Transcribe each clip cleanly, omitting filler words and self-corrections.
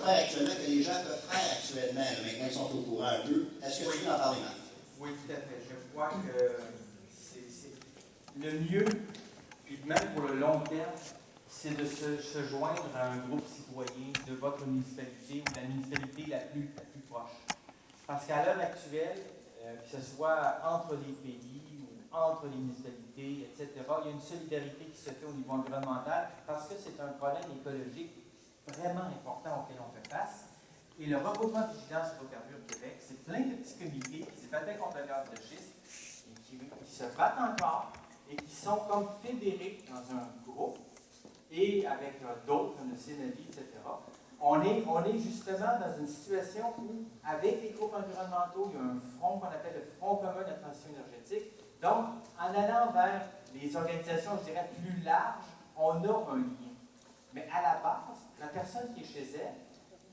faire actuellement, que les gens peuvent faire actuellement, là, maintenant ils sont au courant un peu. Est-ce que tu veux en parler, Marc? Oui, tout à fait. Je crois que c'est le mieux, puis même pour le long terme, c'est de se joindre à un groupe citoyen de votre municipalité ou de la municipalité la plus proche. Parce qu'à l'heure actuelle, que ce soit entre les pays ou entre les municipalités, etc., il y a une solidarité qui se fait au niveau environnemental parce que c'est un problème écologique vraiment important auquel on fait face. Et le regroupement de vigilance hydrocarbures Québec, c'est plein de petits comités qui se battaient contre le gaz de schiste et qui se battent encore et qui sont comme fédérés dans un groupe et avec d'autres comme le CNAVI, etc. On est justement dans une situation où, avec les groupes environnementaux, il y a un front qu'on appelle le Front commun de la transition énergétique. Donc, en allant vers les organisations, je dirais, plus larges, on a un lien. Mais à la base, la personne qui est chez elle,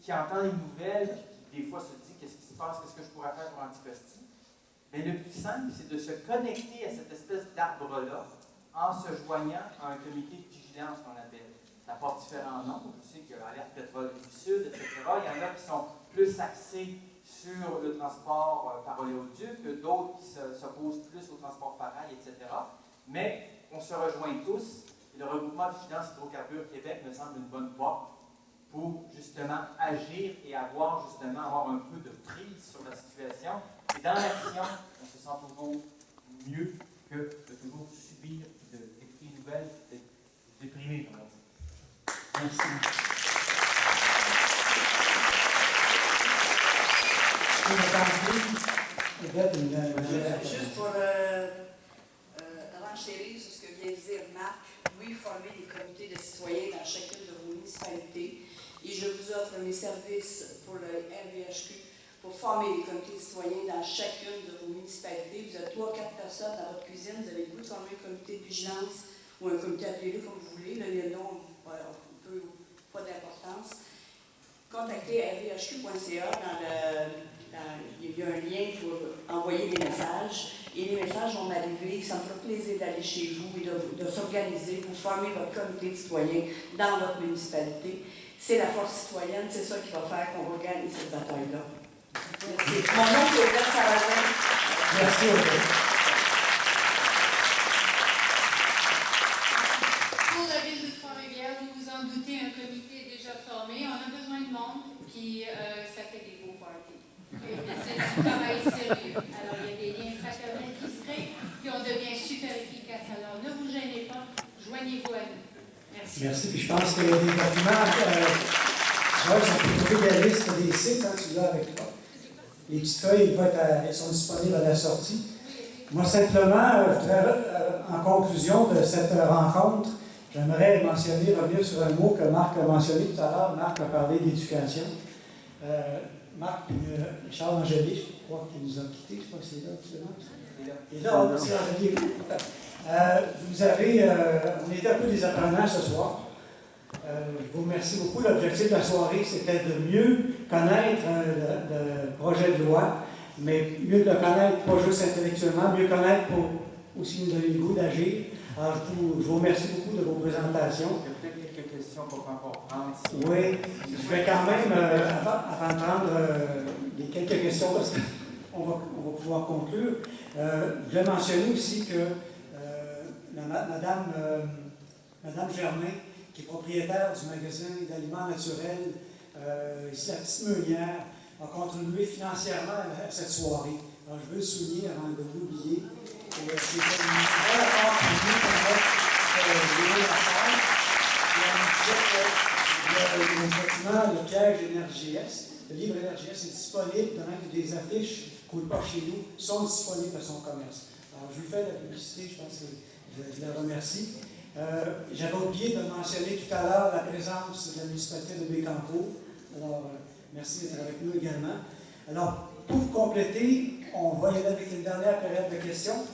qui entend les nouvelles, qui des fois se dit qu'est-ce qui se passe, qu'est-ce que je pourrais faire pour Anticosti, mais le plus simple, c'est de se connecter à cette espèce d'arbre-là en se joignant à un comité de vigilance qu'on appelle. Ça porte différents noms. Je sais qu'il y a Alerte Pétrole du Sud, etc. Il y en a qui sont plus axés sur le transport par oléoduc, d'autres qui s'opposent plus au transport par rail, etc. Mais on se rejoint tous. Et le regroupement de vigilance hydrocarbures Québec me semble une bonne porte pour justement agir et avoir un peu de prise sur la situation. Et dans l'action, on se sent toujours mieux que de toujours subir, d'écouter les nouvelles, d'être déprimé, comme on dit. Merci. Juste pour renchérir sur ce que vient de dire Marc, oui, former des comités de citoyens dans chacune de vos municipalités. Et je vous offre mes services pour le RVHQ pour former des comités de citoyens dans chacune de vos municipalités. Vous êtes 3 ou 4 personnes dans votre cuisine, vous avez le goût de former un comité de vigilance ou un comité appelé-le comme vous voulez. Là, le nom, pas d'importance. Contactez rvhq.ca. Il y a un lien pour envoyer des messages. Et les messages vont m'arriver. Ça me fera plaisir d'aller chez vous et de s'organiser pour former votre comité de citoyens dans votre municipalité. C'est la force citoyenne, c'est ça qui va faire qu'on va gagner cette bataille-là. Merci. Mon nom, c'est Odette Sarrazin. Merci, Odette. Pour la ville de Trois-Rivières, vous vous en doutez, un comité est déjà formé. On a besoin de monde, puis ça fait des beaux parties. C'est du travail sérieux. Alors, il y a des liens fraternels qui se créent, puis on devient super efficace. Alors, ne vous gênez pas, joignez-vous à nous. Merci. Merci. Puis je pense qu'il y a des documents. Georges, on peut trouver des listes des sites, hein, tu l'as avec toi. Les petites feuilles elles sont disponibles à la sortie. Moi, simplement, en conclusion de cette rencontre, j'aimerais revenir sur un mot que Marc a mentionné tout à l'heure. Marc a parlé d'éducation. Marc Charles Angelier, je crois qu'il nous a quittés, je crois que c'est là, absolument. Et là, c'est Angelier. Vous avez, on était un peu des apprenants ce soir. Je vous remercie beaucoup. L'objectif de la soirée, c'était de mieux connaître le projet de loi, mais mieux le connaître, pas juste intellectuellement, mieux connaître pour aussi nous donner le goût d'agir. Alors, je vous remercie beaucoup de vos présentations. Il y a peut-être quelques questions pour comprendre. Oui, je vais quand même, avant de prendre les quelques questions, parce qu'on va pouvoir conclure, je vais mentionner aussi que Madame Germain, qui est propriétaire du magasin d'aliments naturels, ici à Petite-Meunière, a contribué financièrement à cette soirée. Alors, je veux le souligner avant de l'oublier. C'est un vrai rapport pour nous qu'on va donner la salle. Le piège NRJS, le livre NRJS est disponible, de même que des affiches ne coulent pas chez nous, sont disponibles à son commerce. Alors, je lui fais la publicité, je pense que je la remercie. J'avais oublié de mentionner tout à l'heure la présence de la municipalité de Bécancour. Alors, merci d'être avec nous également. Alors, pour compléter, on va y aller avec une dernière période de questions.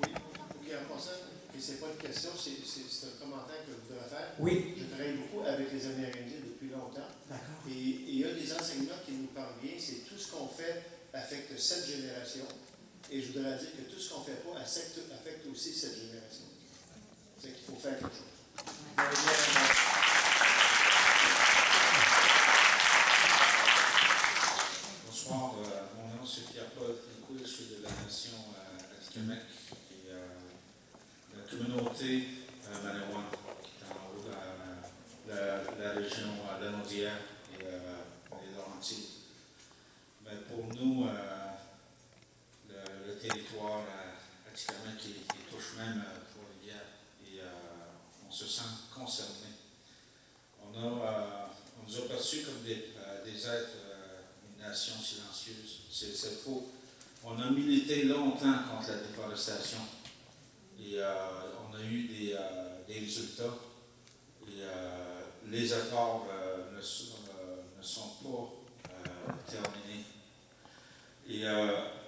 Oui, en passant, et ce n'est pas une question, c'est un commentaire que je voudrais faire. Oui. Je travaille beaucoup avec les Amérindiens depuis longtemps. D'accord. Et un des enseignements qui nous parle bien, c'est tout ce qu'on fait affecte cette génération. Et je voudrais dire que tout ce qu'on ne fait pas affecte aussi cette génération. C'est qu'il faut faire quelque chose. région Lanaudière et les Laurentides. Mais pour nous, le territoire Atikamekw qui touche même Trois-Rivières et on se sent concerné. On nous a perçus comme des êtres, une nation silencieuse. C'est faux. On a milité longtemps contre la déforestation et on a eu des résultats. Et les efforts ne sont pas terminés. Et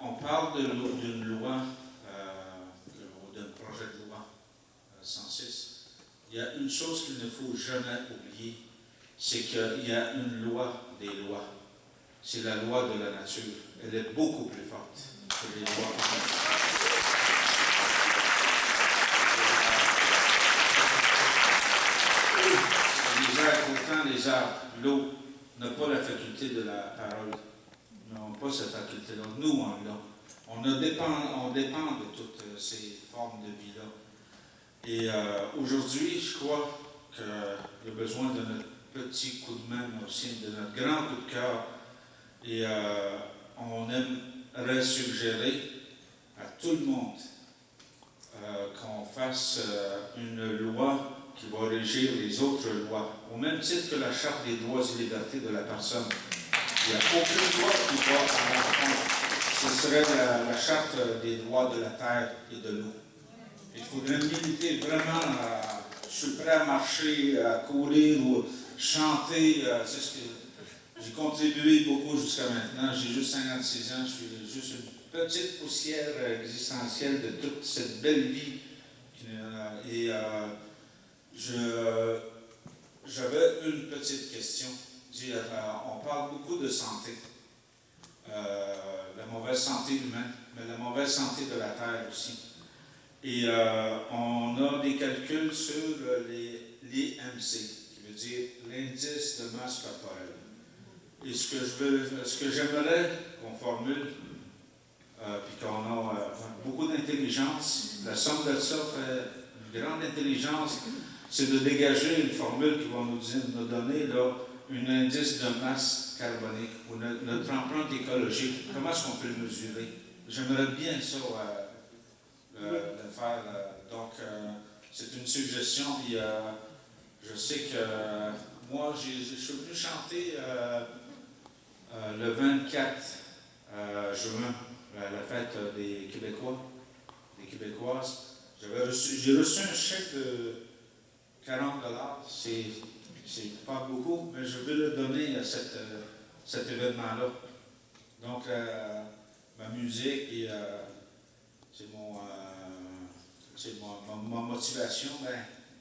on parle d'une loi, d'un projet de loi 106. Il y a une chose qu'il ne faut jamais oublier, c'est qu'il y a une loi des lois. C'est la loi de la nature. Elle est beaucoup plus forte que les lois. Autant les arbres, l'eau n'a pas la faculté de la parole. Ils n'ont pas cette faculté-là. Nous, on l'a. On dépend de toutes ces formes de vie-là. Et aujourd'hui, je crois qu'il y a besoin de notre petit coup de main, mais aussi de notre grand coup de cœur. Et on aimerait suggérer à tout le monde qu'on fasse une loi qui va régir les autres lois, au même titre que la Charte des droits et libertés de la personne. Il n'y a aucune loi qui va à l'encontre. Ce serait la Charte des droits de la terre et de l'eau. Il faudrait militer vraiment. Je suis prêt à marcher, à courir ou chanter. C'est ce que j'ai contribué beaucoup jusqu'à maintenant. J'ai juste 56 ans. Je suis juste une petite poussière existentielle de toute cette belle vie. J'avais une petite question. On parle beaucoup de santé. La mauvaise santé humaine, mais la mauvaise santé de la terre aussi. Et on a des calculs sur l'IMC, qui veut dire l'indice de masse corporelle. Et ce que j'aimerais qu'on formule, puis qu'on a beaucoup d'intelligence, la somme de ça fait une grande intelligence, c'est de dégager une formule qui va nous donner là, un indice de masse carbonique ou notre empreinte écologique. Comment est-ce qu'on peut le mesurer? J'aimerais bien ça le faire. Donc, c'est une suggestion. Et, je sais que moi, je suis venu chanter le 24 juin, la fête des Québécois, des Québécoises. J'ai reçu un chèque de 40 $. C'est pas beaucoup, mais je veux le donner à cet événement-là. Donc, ma musique et ma motivation, ben,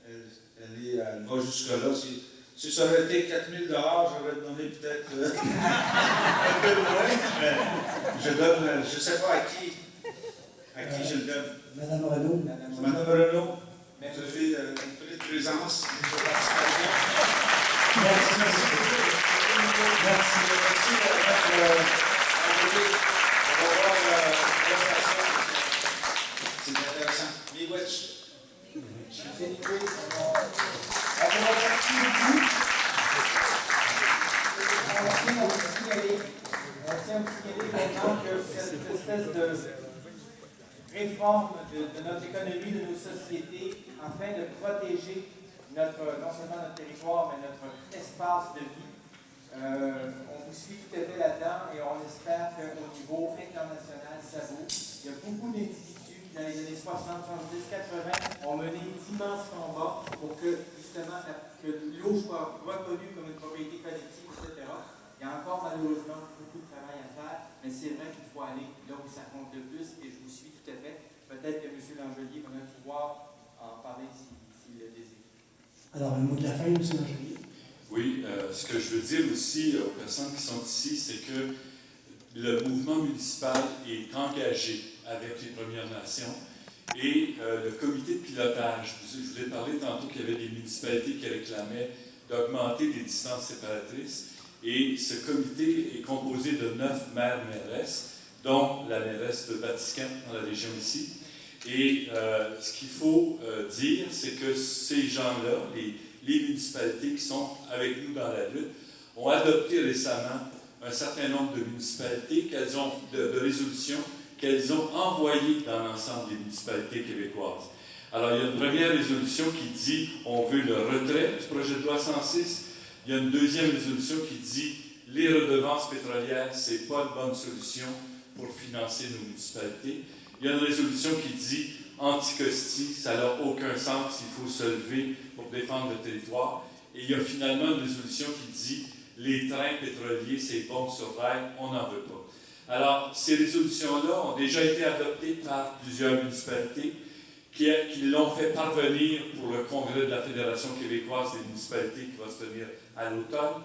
elle va jusque-là. Si ça aurait été 4 000 $, j'aurais donné peut-être un peu moins, mais je donne, je ne sais pas à qui je le donne. Madame Renaud. Madame Renaud, vous avez une petite présence. Merci. C'est intéressant. Miigwech. On tient à signaler maintenant que cette espèce de réforme de notre économie, de nos sociétés, afin de protéger non seulement notre territoire, mais notre espace de vie. On vous suit tout à fait là-dedans et on espère qu'au niveau international, ça vaut. Il y a beaucoup d'individus qui, dans les années 60, 70, 80, ont mené d'immenses combats pour que, justement, que l'eau soit reconnue comme une propriété collective, etc. Il y a encore malheureusement beaucoup de travail à faire, mais c'est vrai qu'il faut aller là où ça compte le plus et je vous suis tout à fait. Peut-être que M. Langelier va même pouvoir en parler s'il le désire. Alors, un mot de la fin, M. Langelier. Oui, ce que je veux dire aussi aux personnes qui sont ici, c'est que le mouvement municipal est engagé avec les Premières Nations et le comité de pilotage. Je vous ai parlé tantôt qu'il y avait des municipalités qui réclamaient d'augmenter les distances séparatrices et ce comité est composé de 9 maires-mairesses, dont la mairesse de Vatican dans la région ici. Et ce qu'il faut dire, c'est que ces gens-là, les municipalités qui sont avec nous dans la lutte ont adopté récemment un certain nombre de municipalités, de résolutions qu'elles ont envoyées dans l'ensemble des municipalités québécoises. Alors, il y a une première résolution qui dit on veut le retrait du projet de loi 106. Il y a une deuxième résolution qui dit les redevances pétrolières, ce n'est pas une bonne solution pour financer nos municipalités. Il y a une résolution qui dit anti-Costi, ça n'a aucun sens, il faut se lever pour défendre le territoire. Et il y a finalement une résolution qui dit les trains pétroliers, c'est bon sur rail, on n'en veut pas. Alors, ces résolutions-là ont déjà été adoptées par plusieurs municipalités qui l'ont fait parvenir pour le congrès de la Fédération québécoise des municipalités qui va se tenir à l'automne.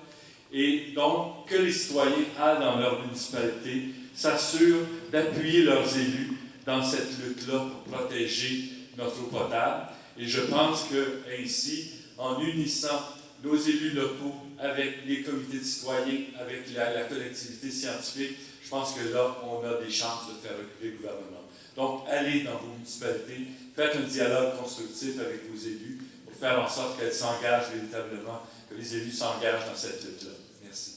Et donc, que les citoyens aillent dans leur municipalité, s'assurent d'appuyer leurs élus dans cette lutte-là pour protéger notre eau potable. Et je pense qu'ainsi, en unissant nos élus locaux avec les comités de citoyens, avec la collectivité scientifique, je pense que là, on a des chances de faire reculer le gouvernement. Donc, allez dans vos municipalités, faites un dialogue constructif avec vos élus pour faire en sorte qu'elles s'engagent véritablement, que les élus s'engagent dans cette lutte-là. Merci.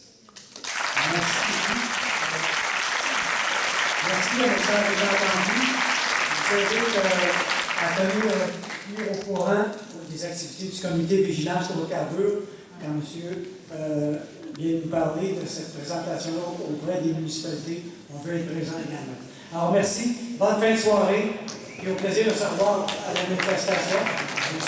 Merci, on a déjà entendu. Vous avez à tenir au courant des activités du comité de vigilance hydrocarbures quand M. vient nous parler de cette présentation-là auprès des municipalités. On peut être présent également. Alors, merci. Bonne fin de soirée. Et au plaisir de se revoir à la manifestation. Merci.